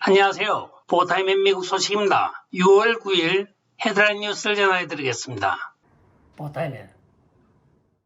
안녕하세요. 보타임의 미국 소식입니다. 6월 9일 헤드라인 뉴스를 전해드리겠습니다. 보타임에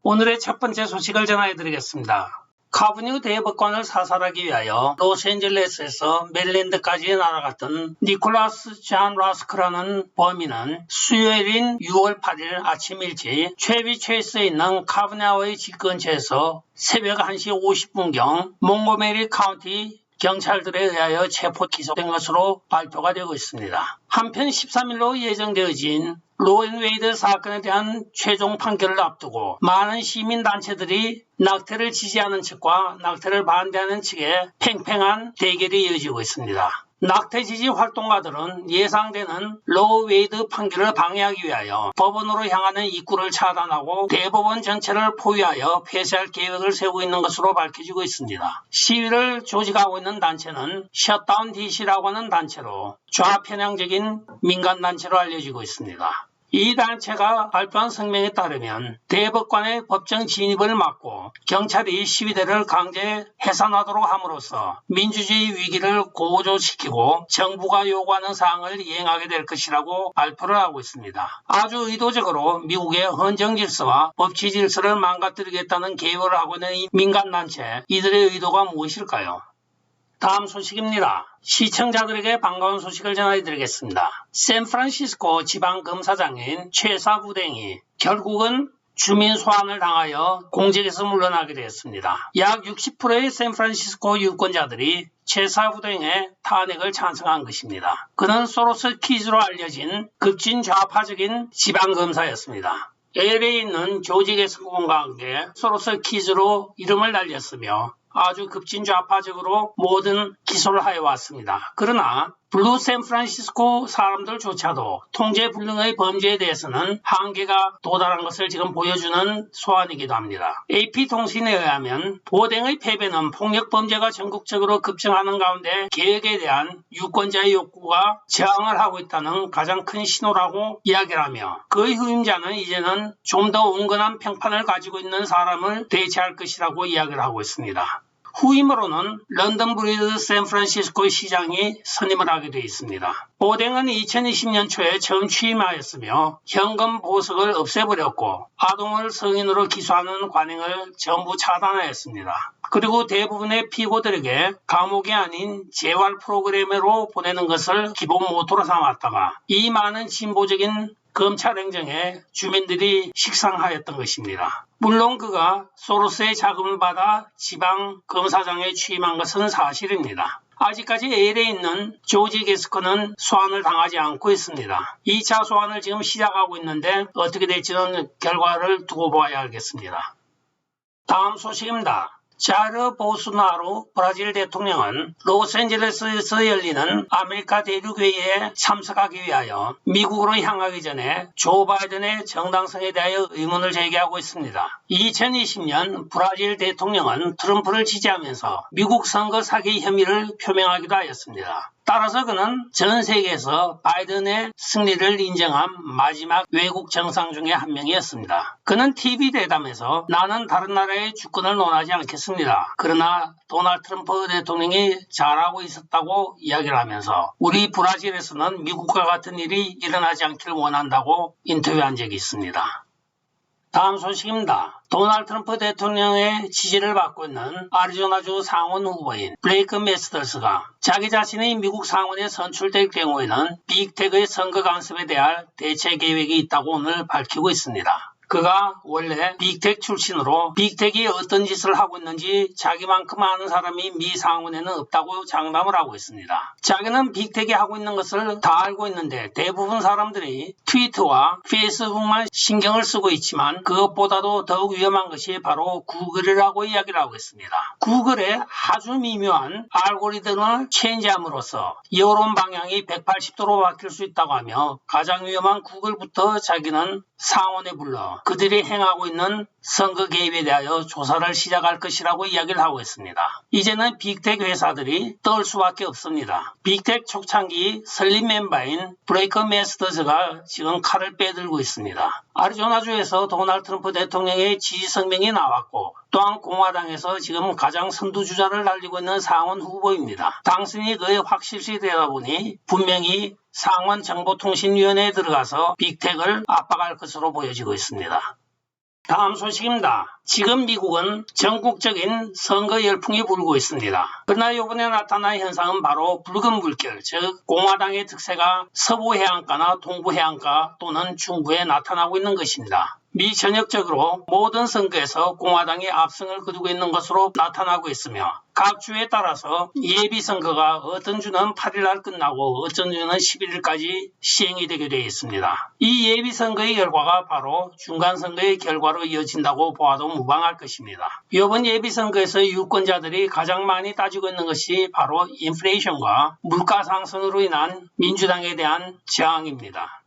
오늘의 첫 번째 소식을 전해드리겠습니다. 카브뉴 대법관을 사살하기 위하여 로스앤젤레스에서 메릴랜드까지 날아갔던 니콜라스 잔 라스크라는 범인은 수요일인 6월 8일 아침 일찍 최비 체이스에 있는 카브냐의 집 근처에서 새벽 1시 50분경 몽고메리 카운티 경찰들에 의하여 체포 기소된 것으로 발표가 되고 있습니다. 한편 13일로 예정되어진 로앤웨이드 사건에 대한 최종 판결을 앞두고 많은 시민단체들이 낙태를 지지하는 측과 낙태를 반대하는 측의 팽팽한 대결이 이어지고 있습니다. 낙태 지지 활동가들은 예상되는 로웨이드 판결을 방해하기 위하여 법원으로 향하는 입구를 차단하고 대법원 전체를 포위하여 폐쇄할 계획을 세우고 있는 것으로 밝혀지고 있습니다. 시위를 조직하고 있는 단체는 셧다운 DC라고 하는 단체로 좌편향적인 민간단체로 알려지고 있습니다. 이 단체가 발표한 성명에 따르면 대법관의 법정 진입을 막고 경찰이 시위대를 강제 해산하도록 함으로써 민주주의 위기를 고조시키고 정부가 요구하는 사항을 이행하게 될 것이라고 발표를 하고 있습니다. 아주 의도적으로 미국의 헌정 질서와 법치 질서를 망가뜨리겠다는 계획을 하고 있는 이 민간단체, 이들의 의도가 무엇일까요? 다음 소식입니다. 시청자들에게 반가운 소식을 전해드리겠습니다. 샌프란시스코 지방검사장인 최사부댕이 결국은 주민 소환을 당하여 공직에서 물러나게 되었습니다. 약 60%의 샌프란시스코 유권자들이 최사부댕의 탄핵을 찬성한 것입니다. 그는 소로스 키즈로 알려진 급진 좌파적인 지방검사였습니다. LA에 있는 조직의 성공과 함께 소로스 키즈로 이름을 날렸으며 아주 급진 좌파적으로 모든 기소를 하여 왔습니다. 그러나 블루 샌프란시스코 사람들조차도 통제불능의 범죄에 대해서는 한계가 도달한 것을 지금 보여주는 소환이기도 합니다. AP통신에 의하면 보댕의 패배는 폭력범죄가 전국적으로 급증하는 가운데 개혁에 대한 유권자의 욕구가 저항을 하고 있다는 가장 큰 신호라고 이야기를 하며 그의 후임자는 이제는 좀 더 온건한 평판을 가지고 있는 사람을 대체할 것이라고 이야기를 하고 있습니다. 후임으로는 런던 브리드 샌프란시스코 시장이 선임을 하게 되어 있습니다. 보댕은 2020년 초에 처음 취임하였으며 현금 보석을 없애버렸고 아동을 성인으로 기소하는 관행을 전부 차단하였습니다. 그리고 대부분의 피고들에게 감옥이 아닌 재활 프로그램으로 보내는 것을 기본 모토로 삼았다가 이 많은 진보적인 검찰 행정에 주민들이 식상하였던 것입니다. 물론 그가 소로스의 자금을 받아 지방 검사장에 취임한 것은 사실입니다. 아직까지 LA에 있는 조지 게스커는 소환을 당하지 않고 있습니다. 2차 소환을 지금 시작하고 있는데 어떻게 될지는 결과를 두고 보아야 알겠습니다. 다음 소식입니다. 자르 보스나루 브라질 대통령은 로스앤젤레스에서 열리는 아메리카 대륙회의에 참석하기 위하여 미국으로 향하기 전에 조 바이든의 정당성에 대하여 의문을 제기하고 있습니다. 2020년 브라질 대통령은 트럼프를 지지하면서 미국 선거 사기 혐의를 표명하기도 하였습니다. 따라서 그는 전 세계에서 바이든의 승리를 인정한 마지막 외국 정상 중에 한 명이었습니다. 그는 TV 대담에서 나는 다른 나라의 주권을 논하지 않겠습니다. 그러나 도널드 트럼프 대통령이 잘하고 있었다고 이야기를 하면서 우리 브라질에서는 미국과 같은 일이 일어나지 않기를 원한다고 인터뷰한 적이 있습니다. 다음 소식입니다. 도널드 트럼프 대통령의 지지를 받고 있는 애리조나주 상원 후보인 블레이크 메스더스가 자기 자신이 미국 상원에 선출될 경우에는 빅텍의 선거 간섭에 대한 대체 계획이 있다고 오늘 밝히고 있습니다. 그가 원래 빅텍 출신으로 빅텍이 어떤 짓을 하고 있는지 자기만큼 아는 사람이 미 상원에는 없다고 장담을 하고 있습니다. 자기는 빅텍이 하고 있는 것을 다 알고 있는데 대부분 사람들이 트위터와 페이스북만 신경을 쓰고 있지만 그것보다도 더욱 위험한 것이 바로 구글이라고 이야기를 하고 있습니다. 구글의 아주 미묘한 알고리즘을 체인지함으로써 여론 방향이 180도로 바뀔 수 있다고 하며 가장 위험한 구글부터 자기는 상원에 불러 만나서 그들이 행하고 있는 선거 개입에 대하여 조사를 시작할 것이라고 이야기를 하고 있습니다. 이제는 빅텍 회사들이 떨 수밖에 없습니다. 빅텍 초창기 설립 멤버인 브레이커 메스터즈가 지금 칼을 빼들고 있습니다. 아리조나주에서 도널드 트럼프 대통령의 지지 성명이 나왔고 또한 공화당에서 지금 가장 선두주자를 달리고 있는 상원 후보입니다. 당선이 거의 확실시 되다 보니 분명히 상원 정보통신위원회에 들어가서 빅텍을 압박할 것으로 보여지고 있습니다. 다음 소식입니다. 지금 미국은 전국적인 선거 열풍이 불고 있습니다. 그러나 이번에 나타난 현상은 바로 붉은 물결, 즉 공화당의 특세가 서부 해안가나 동부 해안가 또는 중부에 나타나고 있는 것입니다. 미 전역적으로 모든 선거에서 공화당이 압승을 거두고 있는 것으로 나타나고 있으며 각 주에 따라서 예비선거가 어떤 주는 8일날 끝나고 어떤 주는 11일까지 시행이 되게 되어 있습니다. 이 예비선거의 결과가 바로 중간선거의 결과로 이어진다고 보아도 무방할 것입니다. 이번 예비선거에서 유권자들이 가장 많이 따지고 있는 것이 바로 인플레이션과 물가 상승으로 인한 민주당에 대한 저항입니다.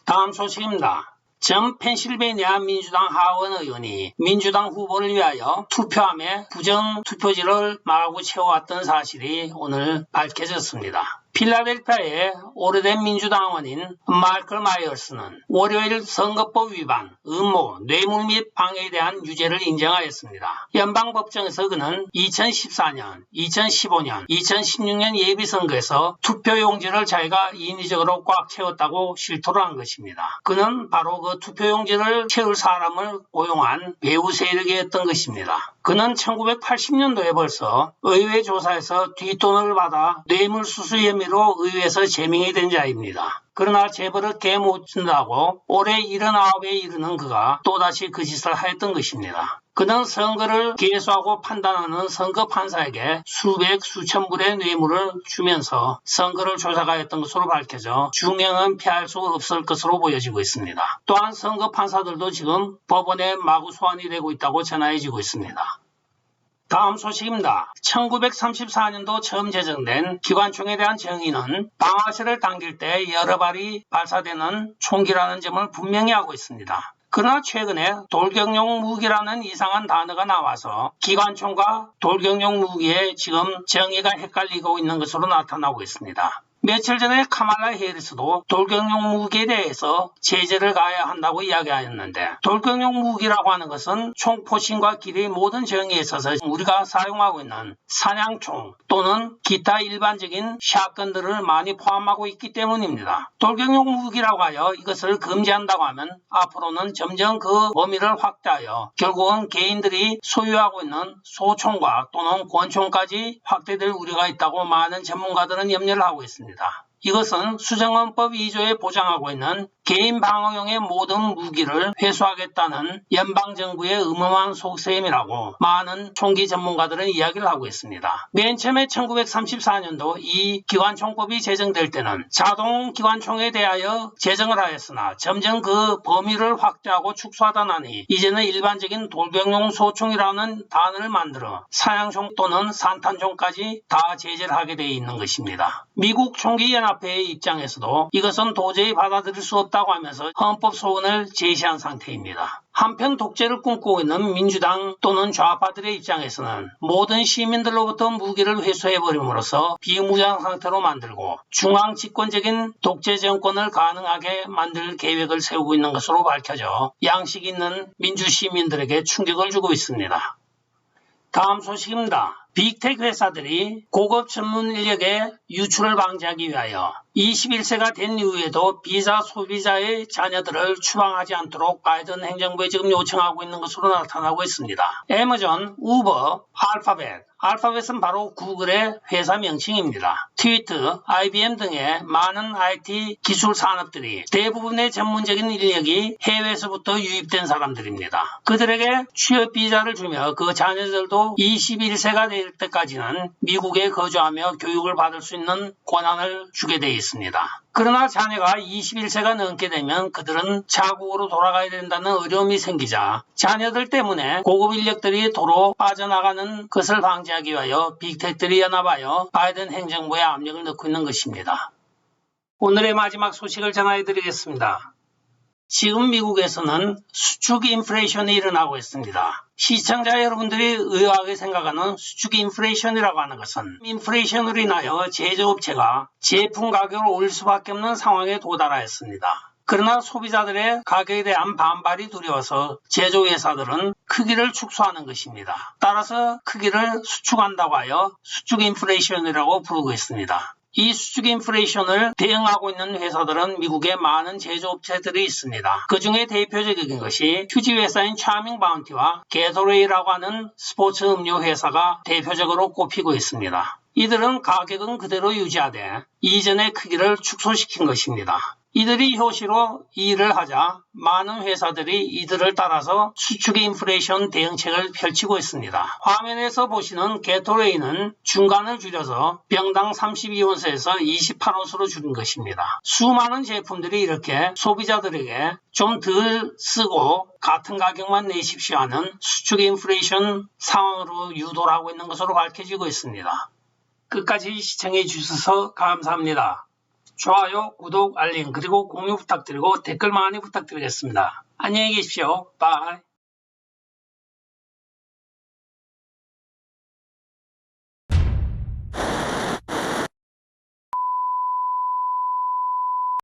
다음 소식입니다. 전 펜실베니아 민주당 하원 의원이 민주당 후보를 위하여 투표함에 부정 투표지를 마구 채워왔던 사실이 오늘 밝혀졌습니다. 필라델피아의 오래된 민주당원인 마이클 마이어스는 월요일 선거법 위반, 음모, 뇌물 및 방해에 대한 유죄를 인정하였습니다. 연방법정에서 그는 2014년, 2015년, 2016년 예비선거에서 투표용지를 자기가 인위적으로 꽉 채웠다고 실토를 한 것입니다. 그는 바로 그 투표용지를 채울 사람을 고용한 배후 세력이었던 것입니다. 그는 1980년도에 벌써 의회 조사에서 뒷돈을 받아 뇌물수수 혐의로 의회에서 제명이 된 자입니다. 그러나 재벌을 개 못 준다고 올해 79에 이르는 그가 또다시 그 짓을 하였던 것입니다. 그는 선거를 개수하고 판단하는 선거 판사에게 수백 수천 불의 뇌물을 주면서 선거를 조작하였던 것으로 밝혀져 중형은 피할 수 없을 것으로 보여지고 있습니다. 또한 선거 판사들도 지금 법원에 마구 소환이 되고 있다고 전해지고 있습니다. 다음 소식입니다. 1934년도 처음 제정된 기관총에 대한 정의는 방아쇠를 당길 때 여러 발이 발사되는 총기라는 점을 분명히 하고 있습니다. 그러나 최근에 돌격용 무기라는 이상한 단어가 나와서 기관총과 돌격용 무기에 지금 정의가 헷갈리고 있는 것으로 나타나고 있습니다. 며칠 전에 카말라 해리스도 돌격용 무기에 대해서 제재를 가해야 한다고 이야기하였는데 돌격용 무기라고 하는 것은 총포신과 길이의 모든 정의에 있어서 우리가 사용하고 있는 사냥총 또는 기타 일반적인 샷건들을 많이 포함하고 있기 때문입니다. 돌격용 무기라고 하여 이것을 금지한다고 하면 앞으로는 점점 그 범위를 확대하여 결국은 개인들이 소유하고 있는 소총과 또는 권총까지 확대될 우려가 있다고 많은 전문가들은 염려를 하고 있습니다. 이것은 수정헌법 2조에 보장하고 있는 개인 방어용의 모든 무기를 회수하겠다는 연방정부의 음험한 속셈이라고 많은 총기 전문가들은 이야기를 하고 있습니다. 맨 처음에 1934년도 이 기관총법이 제정될 때는 자동 기관총에 대하여 제정을 하였으나 점점 그 범위를 확대하고 축소하다 나니 이제는 일반적인 돌격용 소총이라는 단어를 만들어 사냥총 또는 산탄총까지 다 제재를 하게 되어 있는 것입니다. 미국 총기연합회의 입장에서도 이것은 도저히 받아들일 수 없다고 하면서 헌법 소원을 제시한 상태입니다. 한편 독재를 꿈꾸고 있는 민주당 또는 좌파들의 입장에서는 모든 시민들로부터 무기를 회수해버림으로써 비무장 상태로 만들고 중앙 집권적인 독재 정권을 가능하게 만들 계획을 세우고 있는 것으로 밝혀져 양식 있는 민주 시민들에게 충격을 주고 있습니다. 다음 소식입니다. 빅텍 회사들이 고급 전문 인력의 유출을 방지하기 위하여 21세가 된 이후에도 비자 소비자의 자녀들을 추방하지 않도록 바이든 행정부에 지금 요청하고 있는 것으로 나타나고 있습니다. 애마존, 우버, 알파벳은 바로 구글의 회사 명칭입니다. 트위터, IBM 등의 많은 IT 기술 산업들이 대부분의 전문적인 인력이 해외에서부터 유입된 사람들입니다. 그들에게 취업 비자를 주며 그 자녀들도 21세가 될 때까지는 미국에 거주하며 교육을 받을 수 있는 권한을 주게 되어 있습니다. 그러나 자녀가 21세가 넘게 되면 그들은 자국으로 돌아가야 된다는 어려움이 생기자 자녀들 때문에 고급 인력들이 도로 빠져나가는 것을 방지하기 위하여 빅텍들이 연합하여 바이든 행정부에 압력을 넣고 있는 것입니다. 오늘의 마지막 소식을 전해드리겠습니다. 지금 미국에서는 수축 인플레이션이 일어나고 있습니다. 시청자 여러분들이 의아하게 생각하는 수축 인플레이션이라고 하는 것은 인플레이션으로 인하여 제조업체가 제품 가격을 올릴 수밖에 없는 상황에 도달하였습니다. 그러나 소비자들의 가격에 대한 반발이 두려워서 제조회사들은 크기를 축소하는 것입니다. 따라서 크기를 수축한다고 하여 수축 인플레이션이라고 부르고 있습니다. 이 수축 인플레이션을 대응하고 있는 회사들은 미국에 많은 제조업체들이 있습니다. 그 중에 대표적인 것이 휴지회사인 차밍 바운티와 게토레이라고 하는 스포츠 음료 회사가 대표적으로 꼽히고 있습니다. 이들은 가격은 그대로 유지하되 이전의 크기를 축소시킨 것입니다. 이들이 효시로 이 일을 하자 많은 회사들이 이들을 따라서 수축 인플레이션 대응책을 펼치고 있습니다. 화면에서 보시는 게토레이는 중간을 줄여서 병당 32온스에서 28온스로 줄인 것입니다. 수많은 제품들이 이렇게 소비자들에게 좀 덜 쓰고 같은 가격만 내십시오 하는 수축 인플레이션 상황으로 유도를 하고 있는 것으로 밝혀지고 있습니다. 끝까지 시청해 주셔서 감사합니다. 좋아요, 구독, 알림, 그리고 공유 부탁드리고 댓글 많이 부탁드리겠습니다. 안녕히 계십시오. 바이.